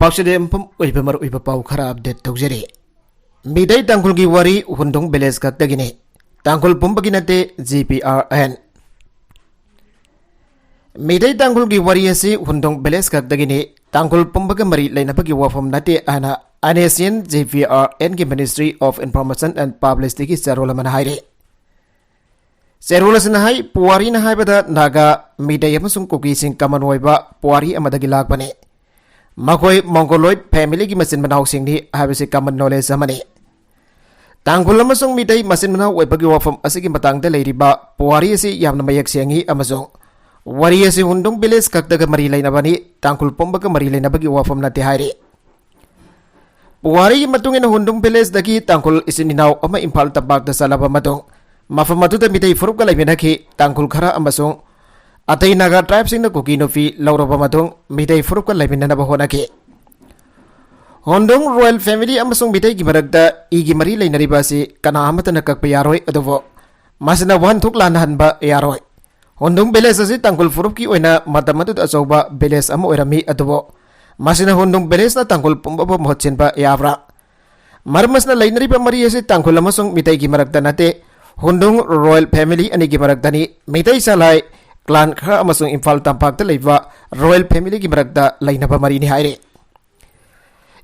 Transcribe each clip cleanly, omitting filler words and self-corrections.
पाक्सदे एम्पम ओइबा मर ओइबा पाउ खरा अपडेट तौजरे मिदै तांकुल की वारी हुंदोंग बेलेस कक्तगिने तांकुल पुंबगी नते GPRN मिदै तांकुल की वारी असी हुंदोंग बेलेस कक्तगिने तांकुल पुंबगा मरी लेनापगी वाफम नते आना अनेसियन GPRN की ministry of information and publicity की चरोल मन हाइरे चरोल सनहाई पुवारी नहाइबदा नागा मिदै अमसुंग कुकी सिंग कमन ओइबा पुवारी अमदगी लागबने मकोई मंगोलोइड फैमिली की मसिन मनाव सिंगनी हाबसे कमन नॉलेज अमने तांगुल अमसुंग मिदै मसिन मनाव ओइबगी वाफम असिगी मतंगदा लेरिबा पुवारी असि यामना मयक सेंगी अमसुंग वारी असि हुंदोंग विलेज कक्तगा मरी लेनाबनी तांगुल पुंबगा मरी लेनाबगी वाफम नते हाइरे पुवारी मतुंगिन हुंदोंग विलेज दगी तांगुल इसिनिनाव अमा इम्फाल तबागदा सलाबा मतुंग मफम अदुदा मिदै फुरुपगा लेमिनाखि तांगुल खरा अमसुंग अतई नागा ट्राइब सिंह कुकी नुफी लौरबा मतुंग मिदै फुरुपका लेमिननबा होनाखि होंदोंग रॉयल फैमिली अमसुंग मिदै की मरगदा इगी मरी लेनरिबा असि कना अमतना कक्पा यारोय अदुबो मासना वन थुक लानहनबा यारोय होंदोंग विलेज असि तांगुल फुरुपकी ओइना मतम अदुदा अचौबा विलेज अम ओइरमी अदुबो मासना होंदोंग विलेज ना तांगुल पुंबबो महत्सिनबा याब्रा मरमसना लेनरिबा मरी असि तांगुल अमसुंग मिदै की मरगदा नते होंदोंग रॉयल फैमिली अनि की मरगदानी मिदै सलाय क्लान खरा अमसुंग इम्फाल तंपाक्ता लेबा रॉयल फैमिली की मरगदा लेनबा मरीनी हाइरे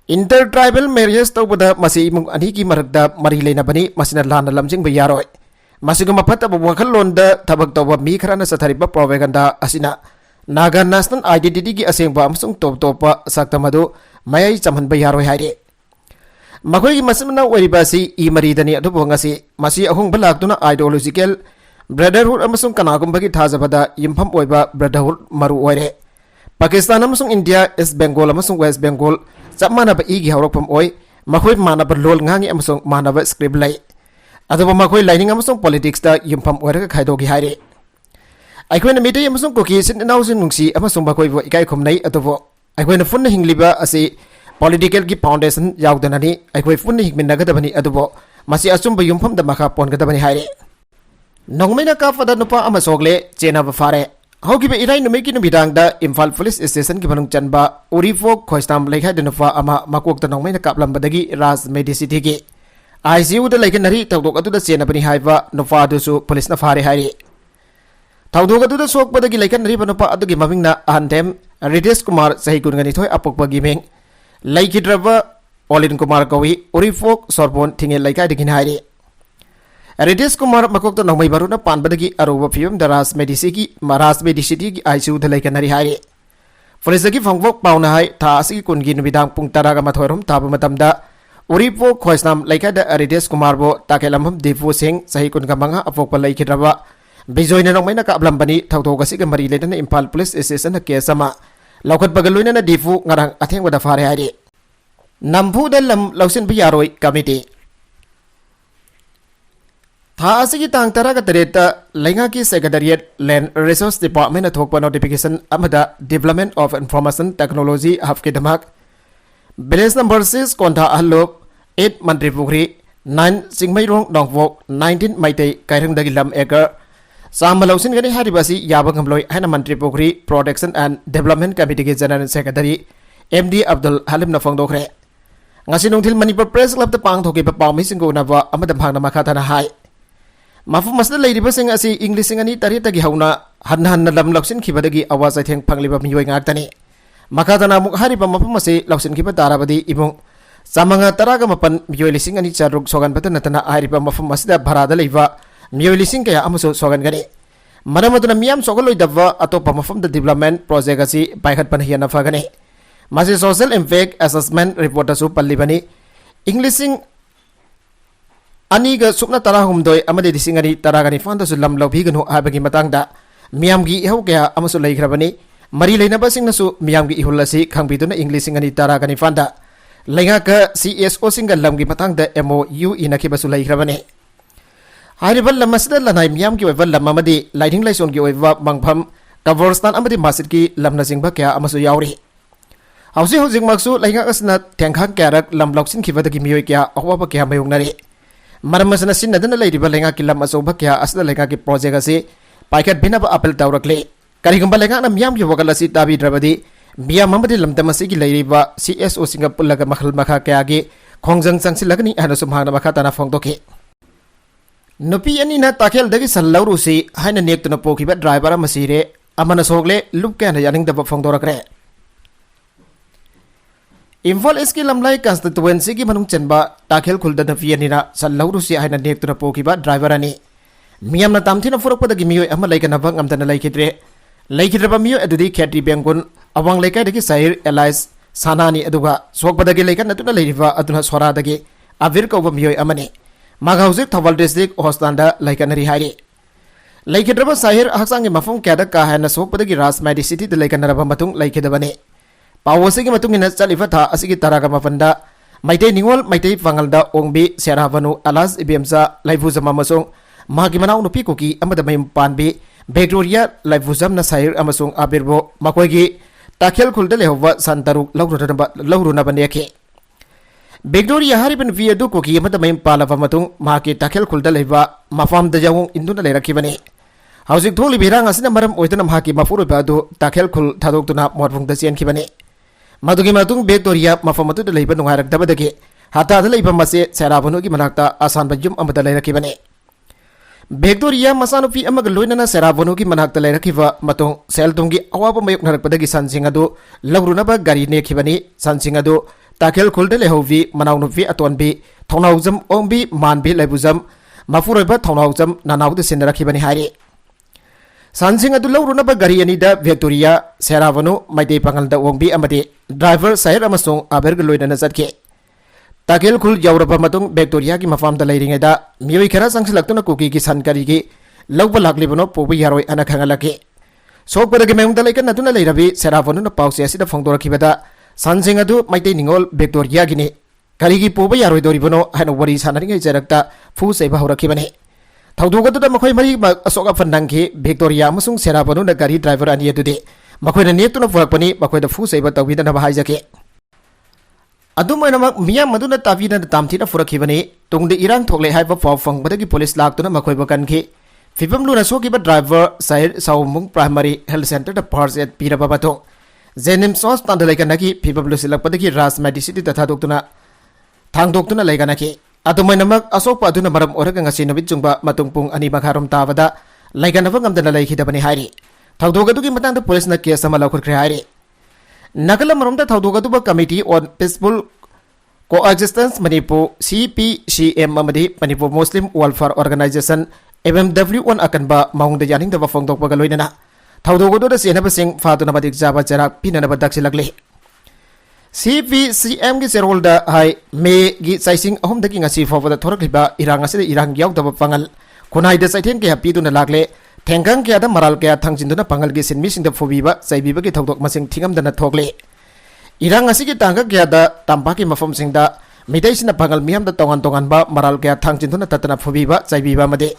इंटर ट्राइबल मैरिजेस तौबदा मसी इमुंग अनि की मरगदा मरी लेनबनी मसिना लाना लमजिंग यारोय मसिगुम फतब वखलोंदा थबक तौबा मी खराना सथरिबा प्रोपेगेंडा असिना नागा नेशनल आइडेंटिटी की असेंबा अमसुंग टॉप टॉपा सक्तमदु मयाई चमहनबा यारोय हाइरे मखोई मसमना ओरिबासी ई मरीदनी अदुबो ngasi मसी अहुंग बलाक्तुना आइडियोलॉजिकल ब्रदरहुड अमसुंग कनागुंबगी थाजबदा यिमफम ओइबा ब्रदरहुड मरु ओइरे पाकिस्तान अमसुंग इंडिया ईस्ट बेंगोल अमसुंग वेस्ट बेंगोल चपमानब इगी हौरकफम ओइ मखोई मानब लोल ngangi अमसुंग मानब स्क्रिप्ट लै अदुबो मखोई लाइनिंग अमसुंग पॉलिटिक्स दा यिमफम ओइरगा खाइदोगी हाइरे अखोइना मिदै अमसुंग कुकी सिननाउसिन नुंगसी अमसुंग मखोइबो इकाइ खुमनै अदुबो अखोइना फुन्न हिंगलिबा असि पॉलिटिकल की फाउंडेशन यावदननी अखोइ फुन्न हिंगमिनगदबनी अदुबो मसी अचुंब युमफम दा मखा पोनगदबनी हाइरे नोंगमैना काफदा नुपा अमा सोगले चेनाब फारे हौगिबे इराइ नुमेकी नुबिदांगदा इम्फाल पुलिस स्टेशन की मनुंग चनबा उरीफोक खोइस्ताम लेखाइद नुपा अमा मकोकता नोंगमैना कापलंबदगी राज मेडिसिटी की ICU दा लेखनरी तौदोक अदुदा चेनाबनी हाइबा नुपा अदुसु पुलिसना फारे हाइरे तौदोक अदुदा सोकपदगी लेखनरी नुपा अदुगी ममिंगना अहनदेम रितेश कुमार सही कुनगनिथोय अपोकपगी मिंग लेखिद्रबा ओलिन कुमार कवि उरीफोक सोरबोन थिंगे लेखाइदगी हाइरे रितेश कुमार मकोकता नौमई बारुना पानबदगी अरुबा फिल्म द राज मेडिसिटी की ICU दा लेखनरी हाइरे पुलिसगी फंगवोक पाउना हाइ था असगी कुनगी नुबिदांग पुंग तरागा मथोरम ताबा मतमदा उरीफोक खोइस्नाम लेखाइदा रितेश कुमार बो ताकेलमहम दीपू सिंह सही कुनगा मंगा अपोकपा लेखिद्रबा बिजोयना नौमैना कापलंबनी थौथोगसिगा मरी लेदना इम्फाल पुलिस स्टेशन केस अमा लौखटपगा लोइना दीपू ngarang अथेंगबदा फारे हाइरे नंफुदा लम लौसिनबा यारोय कमिटी था असगी तांग तरागा तरेता लेंगा की सेक्रेटेरिएट लैंड रिसोर्स डिपार्टमेंट थोकपा नोटिफिकेशन अमदा development of information technology hub के धमाक विलेज नंबर 6 कोंथा अहलोप 8 मंत्री पुखरी 9 सिंगमैरोंग नोंगवोक 19 मैतै कायरंगदगी लम एकर साम लौसिनगनी हारिबासी याबा ngमलोय हाना Mantri Pukhri protection and development committee के general secretary MD Abdul Halim न फोंगदोखरे ngasi nungthil manipur press club ta pangthokiba pawmi singko naba amada phangna makhathana hai mafum masna leiriba sing asi english sing ani tarita gi hauna han lam loksin khibadagi awaz atheng phangliba miyoi ngaktani makhathana muk hariba mafum ase loksin khiba tarabadi imung samanga taraga mapan miyoi lising ani charuk sogan bata natana hariba mafum masda bharada leiba miyoi lising kaya amuso sogan gani maramaduna miyam sogoloi dabwa atopa mafum da development project asi paikhat panhiana fagani मासे social impact assessment report असु पल्लिबनी इंग्लिशिंग अनीगा सुपना तरा हुमदोय अमदे दिसिंग अनि तरागनि फांदसु lump लौभिगनु हाबगी मतंगदा मियामगी इहौ कया अमसु लेखरबनी मरी लेनबसिंगनसु मियामगी इहुलसी खंगबिदुना इंग्लिशिंग अनि तरागनि फांदा लेंगा का CSO सिंग लमगी मतंगदा MOU इनखिबसु लेखरबनी हारिबल लमसदा लनाय मियामगी ओइबा लममदी lighting लाइसोनगी ओइबा मंगफम कवरस्तान अमदि मासिदकी लमना सिंगबा कया अमसु यावरी हौसी हौजिक मक्सु लेंगा असना थेंखांग क्यारक लम लौसिन खिबदगी मियोय क्या अहवाबा क्या मयुंगनरी मरमसना सिनदना लेरिबा लेंगा की लम असौबा क्या असना लेंगा की प्रोजेक्ट असे पाइकट बिनबा अपील तौरकले करिगुंबा लेंगा ना मियाम की वगल असि ताबी द्रबदी मियाम अमदि लमदम असिगी लैरिबा CSO सिंगा पुल्लगा मखल मखा कयागी खोंजंग चंगसिलगनी हाना सुमहाना मखा तना फोंदोके नुपी अनिना ताखेलदगी सल्लौरुसी हाइना नेक्तुना पोखिबा ड्राइवर अमसिरे अमना सोगले लुप कैना यानिंगदबा फोंदोरकरे इम्फॉल इसकी लमलाई कंस्टिट्युएंसी की मनुंग चनबा ताखेल खुलदा नुपी अनिना सल्लौरुसी हाइना नेक्तुना पोखिबा ड्राइवर अनि मियामना तामथिना फुरकपदगी मियोय अमा लैकनबा ngamdana लैखिद्रे लैखिद्रबा मियोय अदुदी खेट्री बेंगुन अवांग लैकाइदगी साइर एलाइस सानानी अदुगा सोकपदगी लैकन अदुना लैरिबा अदुना सोरादगी अविर कौबा मियोय अमने मागा हौजिक थौबल डिस्ट्रिक्ट हॉस्पिटल लैकनरी हाइरे लैखिद्रबा साहिर हक्सांगी मफम क्यादा का हैना सोकपदगी राज मेडिसिटी लैकनरबा मतुंग लैखिदबने पावसिगी मतुंगिना चलिफा था असिगी तरागा मफंदा मैतै निंगोल मैतै पंगलदा ओंबी सेरावनु अलास इबेमसा लाइफुजमा मसोंग मागी मनाउ नुपी कुकी अमदा मयम पानबी बेक्टोरिया लाइफुजमना साहिर अमसोंग आबिरबो मकोइगी ताखेल खुलदा लेहौबा संतरु लौरुनबा नेखे बेक्टोरिया हारिबन वी अदु कुकी अमदा मयम पालबा मतुंग माकी ताखेल खुलदा लेबा मफामदा यावोंग इंदुना लेरखिबने हौजिक थोलि बिरांग असिना मरम ओइदना माकी मफुरुबा अदु ताखेल खुल थादोक्तुना मोरफुंगदा चेनखिबने मदुगी मतुंग बेक्टोरिया मफम अदुदा लेबा नुंगारक्तबदगी हातादा लेबा मसे सेराबनुगी मनाक्ता आसानबा युम अमदा लेरखिबने बेक्टोरिया मसानुपी अमग लोइनना सेराबनुगी मनाक्ता लेरखिबा मतुंग सेलतुंगी अवाबा मयोक्नरक्पदगी सनसिंग अदु लौरुनबा गारी नेखिबनी सनसिंग अदु ताखेल खुलदा लेहौवी मनाउनुपी अतोनबी थौनाउजम ओंबी मानबी लेबुजम मफुरोइबा थौनाउजम नानाउदा सिनरखिबनी हारि सनसिंग अदु लौरुनबा गारी अनिदा बेक्टोरिया सेराबनु मैतै पंगलदा ओंबी अमदि ड्राइवर साइर अमसोंग आबेरग लोइनना चटके ताखेल खुल यौरबा मतुंग बेक्टोरिया की मफामदा लैरिङैदा मियोय खरा संगसिलक्तुना कुकी की सनकारीगी लौबा लाक्लिबनो पोबा यारोय अना खंगलके सोकपदगी मयुंगदा लैकन अदुना लैरबी सेराबनुना पाउसे असिदा फोंदोरखिबदा सनसिंग अदु मैतै निंगोल बेक्टोरिया गिनी करीगी पोबा यारोय दोरिबनो हाना वरी सानरिङै जरक्ता फु सैबा हौरखिबने थौदोगदुदा मखोय मरी असोक फंडंगि बेक्टोरिया अमसुंग सेराबनुना गाड़ी ड्राइवर अनि अदुदि मखोयना नेतुना फुरकपनि मखोयदा फु सैबा तौबिदना हाइजके अदुमैनमक मियाम मदुना ताबिना तामथिना फुरखिबने तुंगदे इरांग थोकले हाइबा फाव फंगबदगी पुलिस लाक्तुना मखोयबा कनखि फिबम लुना सोकिबा ड्राइवर साइर साउमुंग प्राइमरी हेल्थ सेंटर द फर्स्ट एड पीरबा बतो जेनिम्स हॉस्पिटल लैकनकी फिबम लुसिलकपदगी राज मेडिसिटी तथा दोक्तुना थांगदोक्तुना लैकनकी अदुमैनमक असोक अदुना मरम ओरगा ngasi नबित जुंबा मतुंग पुंग अनि मखारम ताबदा लैकनबा ngamdana लैखिदबनि हाइरि थौदोगदुगी मतंगदा पुलिसना केस अमा लौखुरख्रे हाइरि नकल मरमदा थौदोगदुबा committee on peaceful coexistence Manipur CPCM अमदि Manipur Muslim welfare organisation MMW1 अकनबा माउंगदा यानिंगदबा फोंदोकपगा लोइनना थौदोगदुदा सेनबसिंग फादुना मदिक जाबा जराक पिननबा दक्षिलगले CPCM की शेरहोल्डर हाई मे की साइसिंग अहमदगी ngasi फावदा थोरखलिबा इरांग असिदा इरांग यावदबा पंगल खुनाइदा साइथेन के हपीदुना लागले थेंगंग के आदा मराल के थांजिंदुना पंगल की सिनमिसिंग फोबीबा चाइबीबा की थौदोक मसिंग थिंगमदना थोकले इरांग असिगी तांगा के आदा तांपा की मफमसिंगदा मिदैसिना पंगल मियामदा तोंगान तोंगानबा मराल के थांजिंदुना ततना फोबीबा चाइबीबा मदे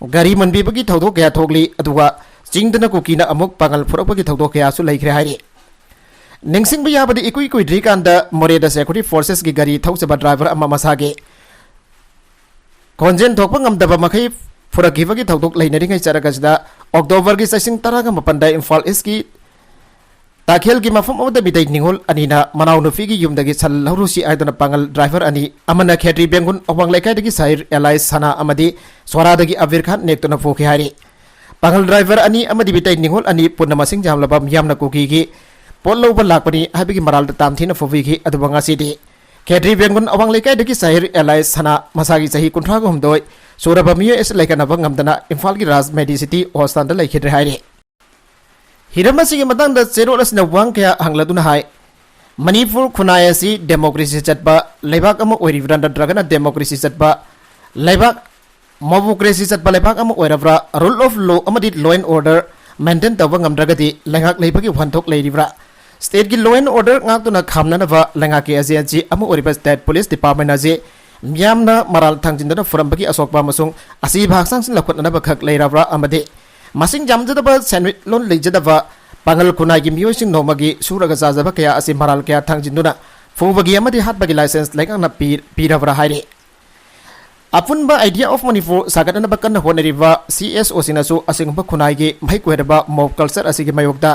गारी मनबीबगी थौदोक के थोकली अदुगा चिंगदना कुकीना अमुक पंगल फुरकपगी थौदोक के आसु लैख्रे हाइरि निंगसिंग याबदी इकुई कुइद्री कांदा मोरेदा सिक्योरिटी फोर्सेस की गाड़ी थौचबा ड्राइवर अमा मसागे खोंजेन थोकपा ngamdaba मखै फुरकीबगी थौदोक लैनरिङै चरगसदा अक्टोबर की साइसिंग तरागा मपनदा इम्फाल ईस्ट की ताखेल की मफम अमदा बिदै निंगोल अनिना मनाउ नुफीगी युमदगी सल लौरुसी आइदना पंगल ड्राइवर अनि अमना खेट्री बेंगुन अवांग लैकाइदगी साइर एलाइस सना अमदी सोरादगी अविर खान नेक्तुना फोखे हारि पंगल ड्राइवर अनि अमदी बिदै निंगोल अनि पुन्ना मसिंग जामलबा मियामना कुकीगी पोल लौबा लाकपनि हाबिगी मराल तामथिना फोबीगी अदुबा ngasidi खेट्री बेंगुन अवांग लैकाइदगी साइर एलाइस सना मसागी सही कुंथ्रागु हमदोय सोरबा मियो एस लैकनबा ngamdana इम्फाल की राज मेडिसिटी हॉस्पिटल लैखिद्रे हाइरे हिरमसिगी मतंगदा चेरोलसना वांग क्या हंगलदुना हाय मणिपुर खुनाय असि डेमोक्रेसी चटबा लेबाक अमा ओइरिब्रा नद्रगना डेमोक्रेसी चटबा लेबाक मोबोक्रेसी चटबा लेबाक अमा ओइरब्रा रूल ऑफ लॉ अमदि लॉ एंड ऑर्डर मेंटेन तब ngamdragadi लैंगाक लेबगी वनथोक लैरिब्रा स्टेट की law and order ngakduna khamnanaba लैंगाक के एजेंसी अमा ओइरिबा स्टेट पुलिस डिपार्टमेंट अजे मियामना मराल थांजिंदना फुरमबगी असोकबा मसुंग असि भागसांसिन लखोटनबा खक लैराब्रा अमदे मसिंग जामजदबा सेनविट लोन लेजदबा पंगल खुनागी मियोसिंग नोमगी सुरगा जाजबा कया असि मराल कया थांजिंदुना फुबगी अमदि हातबगी लाइसेंस लैंगाना पीरब्रा हाइरे अपुनबा आइडिया ऑफ मणिपुर सागतनबा कन्न होनरिबा CSO सिनसु असिंगबा खुनागी महि कोइरबा मॉब कल्चर असिगी मयोगदा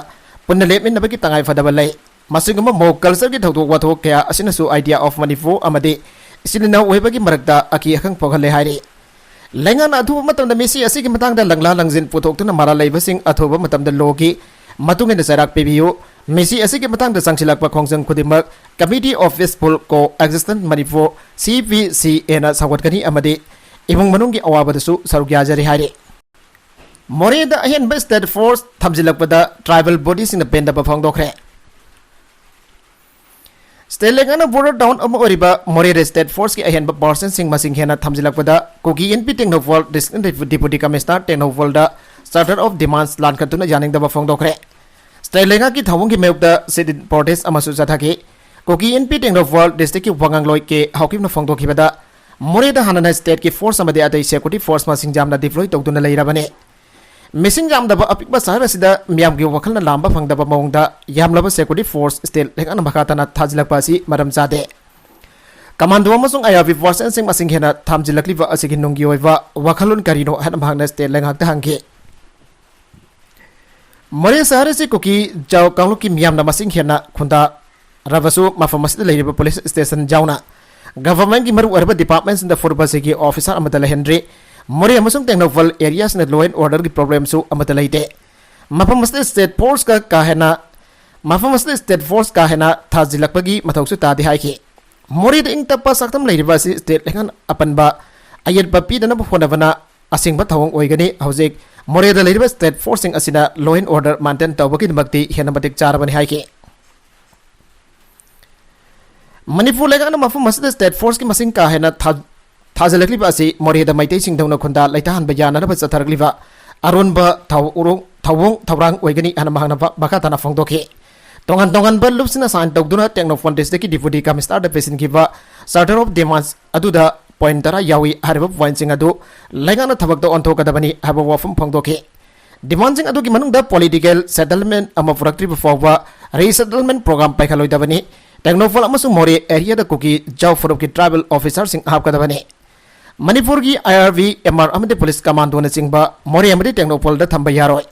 पुन्न लेमिनबगी तंगाई फदबा लै masing mo culture ki thawtok wathok kaya asina su idea of Manipur amadi isinina webagi marakta aki akhang poghale hairi lengan athuba matamda misi asigi matangda langla langjin puthok tuna mara leibasing athuba matamda logi matungin sarak pibiyu misi asigi matangda sangsilakpa khongjang khudimak Committee of Peaceful Coexistence Manipur CPCA na sawatgani amadi imong manunggi awabadasu saruk yajari hairi Moreda ahen state force thamjilakpada tribal bodies in the benda phangdokre Stelengana border town of Oriba Moreda state force ki ahen person sing masing hena thamjilakpada kogi NP Technoval district deputy commissioner Technoval da starter of demands lan katuna janing da phangdokre Stelenga ki thawung ki meukda sidin protest amasu jathaki kogi NP Technoval district ki wangangloi ke haukim na phangdokhibada Moreda hanana state ki force amade atai security force masing jamna deploy tawduna leirabane Missing jam daba apik ba sahara sida miyam gi wakal na lamba phang daba mawngda yamlaba security force state lekana makhatana thajilak pasi maram jade commando amasung ayavi force sing masing hena thamjilakli ba asigi nunggi oiwa wakhalun karino han bhangna state lengak ta hangke mare sahara se koki jaw kanglu ki miyam na masing hena khunda ravasu mafamasida leiriba police station jauna government ki maru arba departments in the forba segi officer amadala henry Mori amasung Technoval areas na law and order ki problem su amata laite mafamasta state force ka kahena mafamasta state force kahena thajilakpagi mathoksu tadi haiki Mori de ingtapa saktam leiriba si state lengan apanba ayat papi dana phonavana asingba thawong oigani hojik Mori da leiriba state forcing asina law and order maintain tawbaki makti hena matik charabani haiki Manipur lengan mafamasta state force ki masing kahena Thajalakliba asi Moreda Maitei Singdona Khunda Laitahan Bayana Bathargliva Arunba Tawong Tawrang Wegani and Mahana Bakatana Fongdoki Tongan Bal Lupsina San Dogduna Technophone District Deputy Commissioner the Pesin Giva Starter of Demands Aduda Pointara Yawi Harib Pointing Adu Langana Tabakdo on Tokadabani have a wafum Pongdoki Demanding Aduki Manunda political settlement Amafrakti before resettlement program Paikalo Dabani Technophone Amasu Mori area the cookie Jaw Furuki tribal officers in Habkadabani Manipur ki IRB MR amade police commando na singba Mori amade Technopol da thamba yaroi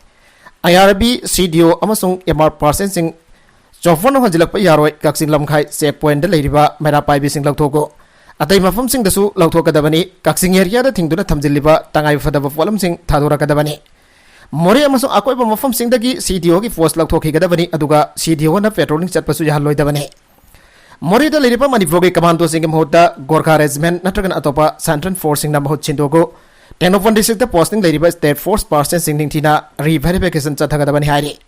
IRB CDO amasung MR person sing chofon hanjilak pa yaroi kaksing lamkhai checkpoint da leiriba mera pai bi sing lauthogo atai mafam sing dasu lauthogadabani kaksing area da thingduna thamjiliba tangai fadaba folam sing thadura kadabani Mori amasung akoiba mafam sing dagi CDO ki force lauthokhi gadabani aduga CDO na patrolling chatpasu yahaloi dabani Mori da liripa Manipur ki commando sing mahota Gorkha regiment natragan atopa Central Force sing na mahot chindogo Technophone district da posting liripa state force person sing tingtina re-verification chathagadabani hairi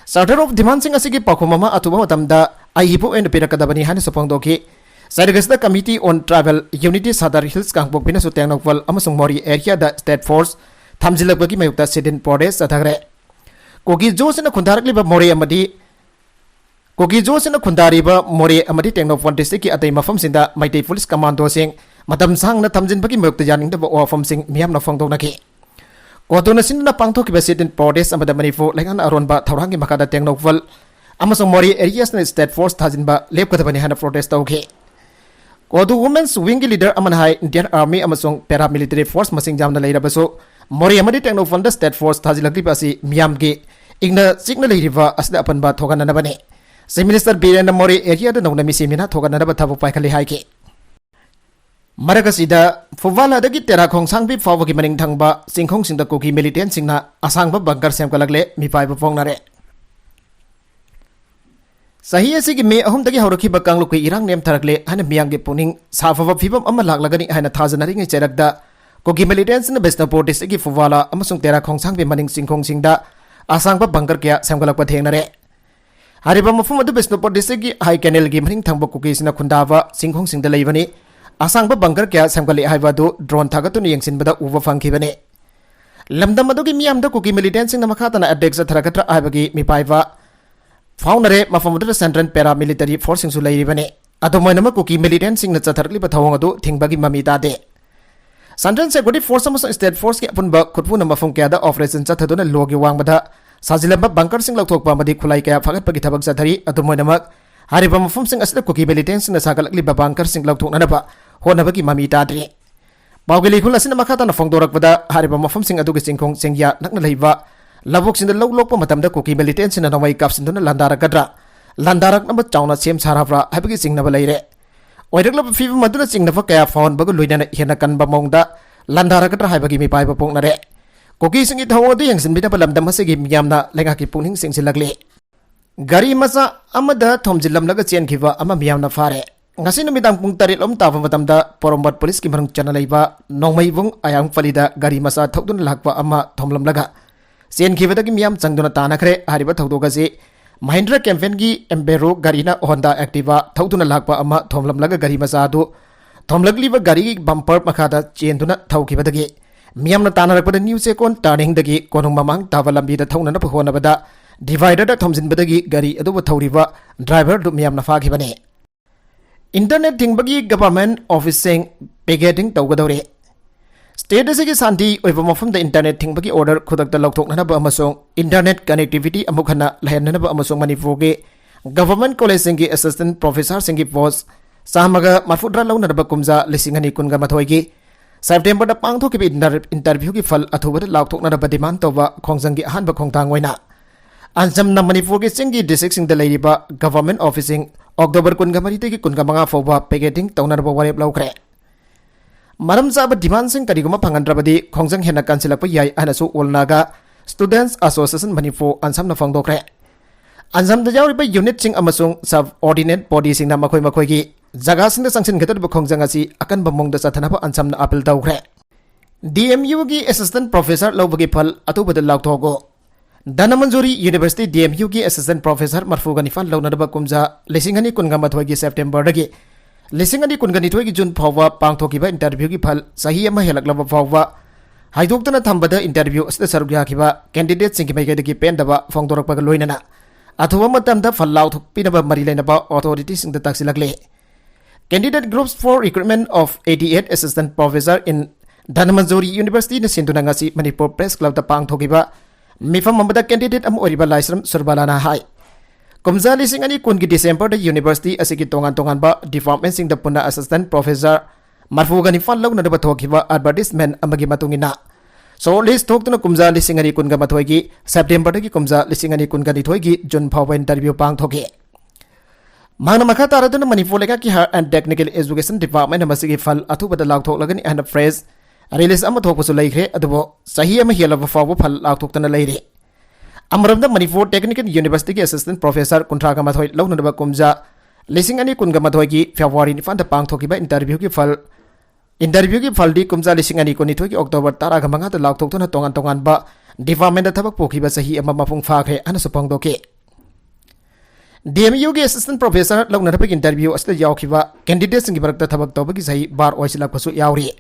Starter of demand sing asigi pakhumama atuba matamda aihipo and pirakadabani hani sopongdoki Sarigas da Committee on Travel Unity Sadar Hills kangpok pina su Technophone amasung Mori area da state force thamjilakbagi mayukta sidin protest chathagre kogi josina khundarakliba Mori amadi Kogi Josina Kundariba Mori amadi Technophone district ki atai mafam sinda Maitei police commando sing matam sang na thamjin bagi mayukta janing da ofam sing miyam na phangdok naki Kodona sin na pangthok ki president protest amada Manipur lengan aronba thawrangi makada Technophone amasung Mori areas na state force thajinba lepkadabani hana protest tawki Kodu women's wing leader amanhai Indian army amasung paramilitary force masing jamna leirabaso Mori amadi Technophone da state force thajilakli pasi miyam gi igna signal leiriba asda apanba thoganana bane Minister Birena Mori area da nongna misimina thogana ba thabu paikali haiki Maragasida Fuvala dagi tera khongsang bi fawagi maning thangba singkhong singda koki militant singna asangba bunker semkalagle mipai ba pongnare Sahi asigi me ahum dagi hawrakhi ba kanglu ki irang nem tharakle hana miyang ge puning safawa phibam ama laglagani hana thajanari ngai cherakda koki militant na Besnapur district ki Fuvala amasung tera khongsang bi maning singkhong singda asangba bunker kya semkalakpa thengnare Hariba mafum adu Besnapur district ki high canal gi maning thangba kukisina khundava singkhong singda leibani asangba bunker kya samkali haiba du drone thagatun yengsinbada uwa phangkhibani lamdam adu gi miyam da kuki militant sing na makhatana attack sa tharakatra aibagi mipaiwa faunare mafum adu central paramilitary force sing su leiribani adu moinama kuki militant sing na chatharli ba thawang adu thingbagi mami tade Central Security Force amasung state force ki apunba khutpuna mafum kya da operation chathaduna logi wangbada Sajilamba bunker sing lautok pa madi khulai kaya fagat pagi thabak sathari adumoinamak hariba mafum sing asda koki militant sing na sakalakli ba bunker sing lautok nanaba honabagi mami tadri Pawgili khula sina makata na fongdorak pada hariba mafum sing adugi singkhong singya nakna leiba labok sinda lawlok pa matamda koki militant sina nawai kap sinduna landara kadra landarak na chauna sem sarafra habigi singnaba leire oirakla fiba maduna singnaba kaya phone bagu luina hena kanba mongda landarak tra habagi mi pai ba pongnare koki singi thawo du yangsin bida balam dam hase gi miyamna lenga ki pungning singsilagli gari masa amada thomjilam laga chen khiwa ama miyamna fare ngasi numidang pung tarit lom tawa matamda porombat police ki marang chana leiba nongmai bung ayang falida gari masa thokdun lakwa ama thomlam laga chen khiwa dagi miyam changduna tana khre hariba thokdoga si Mahindra campaign gi Embero garina Honda Activa thokduna lakwa ama thomlam laga gari masa du thomlagliba gari bumper makhada chenduna thaukiba dagi miyamna tana rakpada news ekon turning dagi konung mamang tawa lambi da thongna na phona bada divider da thomjin badagi gari adu thoriba driver du miyamna fakhibane Internet thing government office saying picketing tawgadore state asigi santi oiba mafam da internet thing order khudak da lokthokna ba amasong internet connectivity amukhana lahenna ba amasong manipur ge government college singi assistant professor singi post samaga mafudra launa ba kumza lisingani kunga mathoi gi September da pangtho ki interview ki fal athuba da lokthokna ba demand tawba khongjang gi han ba khongtang oina Ansam na Manipur ki singi district sing da leiriba government officing October kunga marite ki kunga manga foba picketing tawna ba warep laukre Maram saba demand sing kariguma phangandrabadi khongjang hena kansilakpa yai anasu olnaga Students Association Manipur ansam na phangdokre Ansam da jawriba unit sing amasung subordinate body sing na makhoi gi jaga sing da sangsin khatar ba khongjang asi akan bamong da sathana ba ansam na appeal tawkre DMU gi assistant professor lobagi phal atuba da lauktogo Danamanjuri University DMU ki assistant professor marfuga nifan launadaba kumja lisingani kunga mathoi gi September dagi lisingani kunga nithoi gi June phawwa pangthokiba interview gi phal sahi ama helaklaba phawwa haidoktana thambada interview asda sarugya khiba candidate singi mai gi pendaba phongdorakpa loinana athuwa matamda phal lauthokpinaba mari lainaba authority sing da taksilakle candidate groups for recruitment of 88 assistant professor in Danamanjuri University na sinduna ngasi Manipur Press Club da pangthokiba Mifam mambada candidate am oriba laisram surbalana hai kumza lising ani kun gi December da university asigi tongan ba department sing da puna assistant professor marfuga ni fan launa da bathokiba advertisement amagi matungina so list thoktuna kumza lising ani kun ga mathoi gi September da gi kumza lising ani kun ga ni thoi gi June phawa interview pang thoke Mangna makha taraduna Manipur leka ki higher and technical education department amasigi fal athuba da lak thok lagani and phrase Release ama thok pasu laikre adubo sahi ama helaba fawu phal lakthoktana leire amramda Manipur Technical University ki assistant professor kunthra ga mathoi launa ba kumja lising ani kun ga mathoi ki February ni fan da pangthokiba interview ki phal di kumja lising ani kun ni thoi ki October 10 ga manga da lakthoktana tongan ba department da thabak pokhiba sahi ama mapung phakre ana supangdoke DMU ki assistant professor launa da interview asta yaukhiba candidates ngi barakta thabak tawba ki sahi bar oisila pasu yauri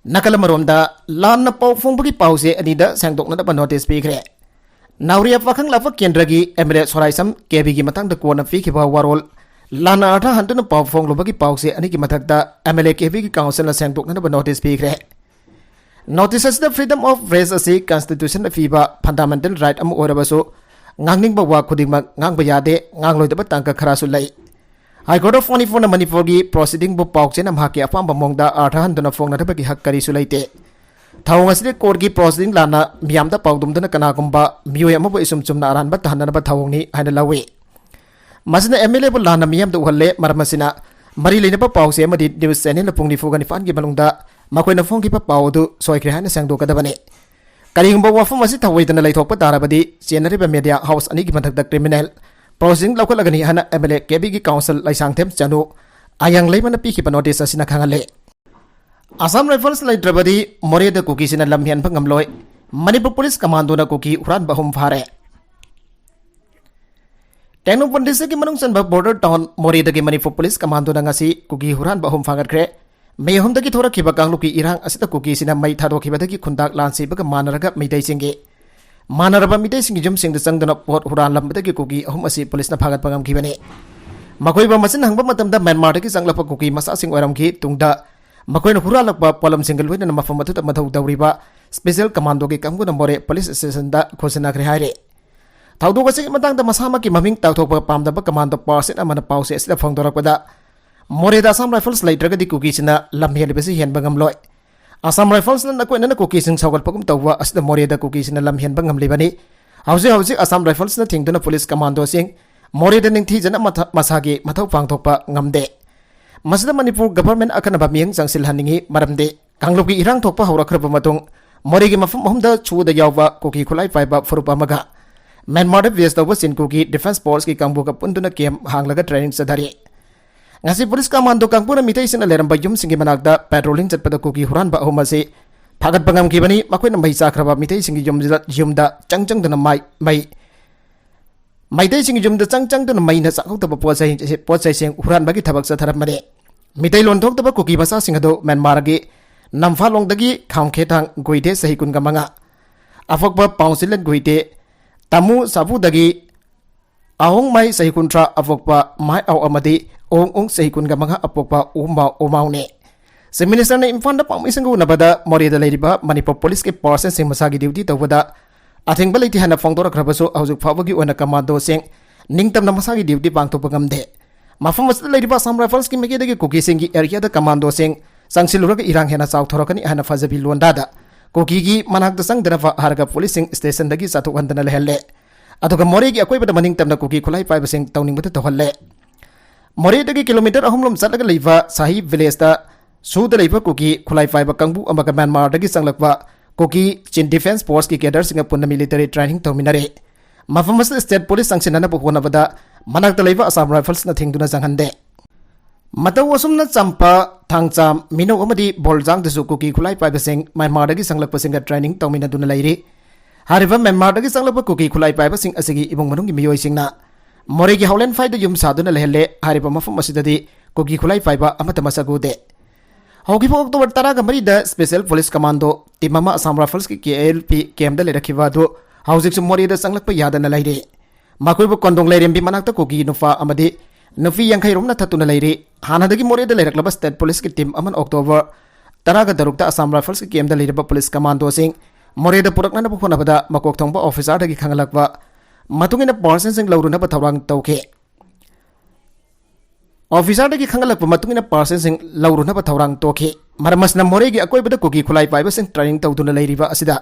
Nakala maromda lan na pau fungbagi pause anida sangdokna da notice pigre Nauria pakhang lafa kendragi Emirate Soraisam kebigi matang da kuana fi kiba warol lana artha hantuna pau fong lobagi pause ani ki mathak da MLA kebigi council na sangdokna da notice pigre Notices the freedom of press asi constitution fiba fundamental right am orabaso ngangning ba wa khudingma ngang ba yade ngangloi da tangka kharasu lai High Court of Manipur na Manipur gi proceeding bu pauk chen am haki apam bamongda artha handuna phong na thapaki hak kari sulaite thawng aside court gi proceeding lana miamda paudum dana kana gumba miyo amabu isum chumna aran ba tahanna ba thawng ni haina lawi masina MLA bu lana miam da uhalle marmasina mari leina ba pause amadi news channel pungni fugani fan gi balungda makoina phong gi pa paudu soikre haina sangdo kadabane karingba wafum asi thawai dana laithok pa tarabadi chenari ba media house ani gi mathak da criminal Proceeding lokal lagani hana MLA KBG Council laisang them chanu ayang leimana pi khipa notice asina khangale Assam Rifles lai drabadi more da kuki sina lamhian phangamloi Manipur Police Commando na kuki uran bahum phare Tengno pandise ki manung san ba border town more da ki Manipur Police Commando na ngasi kuki huran bahum phangat kre mehum da ki thora khiba kanglu ki irang asita kuki sina mai thado khiba da ki khundak lansi ba manaraga meidai singe Manaraba midai singi jum sing da sangdana pot huran lambada ki kuki ahum asi police na phagat pangam khibane makoi ba masin hangba matam da Myanmar da ki sanglapa kuki masa sing oram ki tungda makoi na huralakba polam single wena na mafam matu mathau dawriba special commando ki kamgu namore police station da khosana kre haire thaudo ga sing matang da masama ki maming tawthok pa pam da ba commando person amana pause asida phangdorak pada more da Assam Rifles later ga di kuki sina lamhel besi hen bangam loi Assam Rifles na nakoi na kuki sing sagal pagum tawwa asda more da kuki sina lamhen bangam libani hausi Assam Rifles na thingduna police commando sing मोरेदा निंगथीजना मसागी मथौ पांगथोकपा ngamde masada manipur government akanaba miyang jangsil haningi maramde kanglok gi irang thokpa hawrakraba matung mori gi mafam ahumda chuda yawba koki khulai paiba furupa maga Myanmar da vs tawba sinku gi defense force gi kangbu ka punduna kem hanglaga training sadari ngasi police commando kangpuna mitai sina leramba yum singi manakda patrolling chatpada koki huranba ahumase phagat bangam kibani makoina mai chakraba mitai singi yumda changchang dana mai Maitai sing jum da chang dun mai na sakau ta pochai sing huran bagi thabak sa tharap mare mitai lon thok ta kuki basa sing ado Myanmar gi namfa long dagi khangkhe thang goide sahi kun gamanga afok ba pausilen goide tamu sabu dagi ahong mai sahi kuntra afok ba mai aw amadi ong sahi kun gamanga apok ba umau ne se minister na imfan da pam isengu na bada mori da leiriba Manipur police ke person sing masagi duty tawada athing baliti hana fongdora krabaso aujuk phawagi ona commando sing ningtam na masagi duty pangto pagamde mafam mas leiriba sam rifles ki mege dagi koki sing gi area da commando sing sangsilura irang hena chaw thorokani hana fajabi londa da koki gi manak da sang dana harga policing station dagi satu andana lehelle aduga mori gi akoi bada maningtam na koki khulai pai basing tawning bata tohalle mori dagi kilometer ahumlom satlaga leiba sahi village da suda leiba koki khulai pai ba kangbu amaga Myanmar dagi sanglakwa koki chin defense force ki cadre singa punna military training tominare mafamas state police sanctionana pokona bada manak talaiba Assam Rifles na thingduna janghande mataw asumna champa thangcham mino amadi boljang desu koki khulai pai basing Myanmar dagi sanglak pasinga training tomina duna lairi hariba Myanmar dagi sanglak koki khulai pai basing asigi ibong manung gi miyoi singna mori gi haulen faida yum saduna lehelle hariba mafam asidadi koki khulai pai ba amata masagude Hoki po October taraga marida Special Police Commando timama Assam Rifles ki KLP KM da lerakhiwa do hausik su mori da sanglak pa yada na laire makoi bo kondong laire bi manakta koki nufa amadi nufi yankhai rom na thatuna laire hana dagi mori da leraklaba State Police ki team aman October taraga darukta Assam Rifles ki KM da leiraba Police Commando sing mori da purakna na phona bada makok thongba officer dagi khangalakwa matungina person sing lauruna ba thawrang tawke Officer dagi khangalak pamatungina person sing lauruna ba thawrang toke maramas na mori gi akoi bada koki khulai pai ba sing training tawduna leiriba asida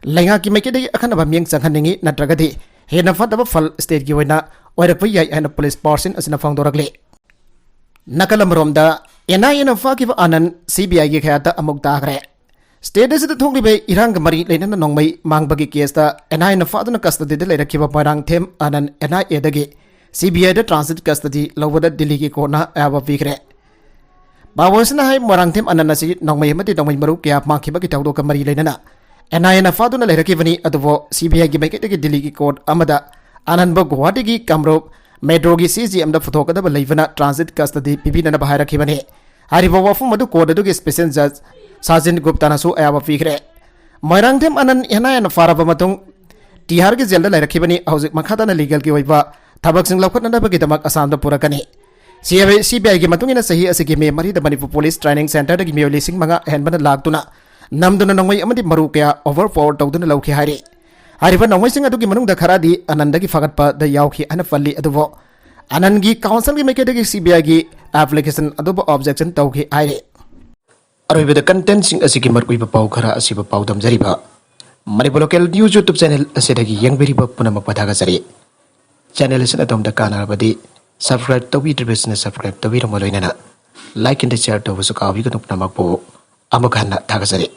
lenga ki meke dagi akhana ba mieng changhaningi natragadi hena fataba fal state gi waina oirakpa yai ana police person asina fangdorakle nakalamromda NIA faki ba anan CBI gi khayata amuk dagre state asida thoklibe irang mari leina nongmai mangbagi case ta NIA faduna custody de leirakhiba parang them anan NIA dagi CBI da transit custody lawada Delhi ki kona aba fikre bawosna hai morang them ananasi nongmai mati nongmai maru kya makhiba ki tawdo ka mari leinana NIA na faduna leirakibani adubo CBI gi meke ki Delhi ki court amada ananba Guwahati gi Kamrup metro gi CGM da photoka da leivana transit custody pibina na bahara khibani haribo wafu madu court du gi special judge Sajin Gupta na su aba fikre morang them anan NIA na faraba matung Tihar gi jail da leirakibani hauzik makhata na legal ki oiba Tabak sing laukhat na bagi damak Assam da purakani CBI gi matungina sahi asigi me mari da Manipur Police Training Center da gi me lising manga henbana lagtuna namduna nongmai amadi maru kya overpower tawduna lauki hari hariba nongmai sing adu gi manung da kharadi ananda gi fagatpa da yauki ana falli adubo anan gi council gi meke da gi CBI gi application adubo objection tawki hari aroiba da content sing asigi markui ba pau khara asiba pau damjariba Manipur Local News YouTube channel asidagi yangberiba punama padaga jari channel is atom da kana badi subscribe to be business subscribe to be like and share to was ka wi ko na makpo amakhan na thagazari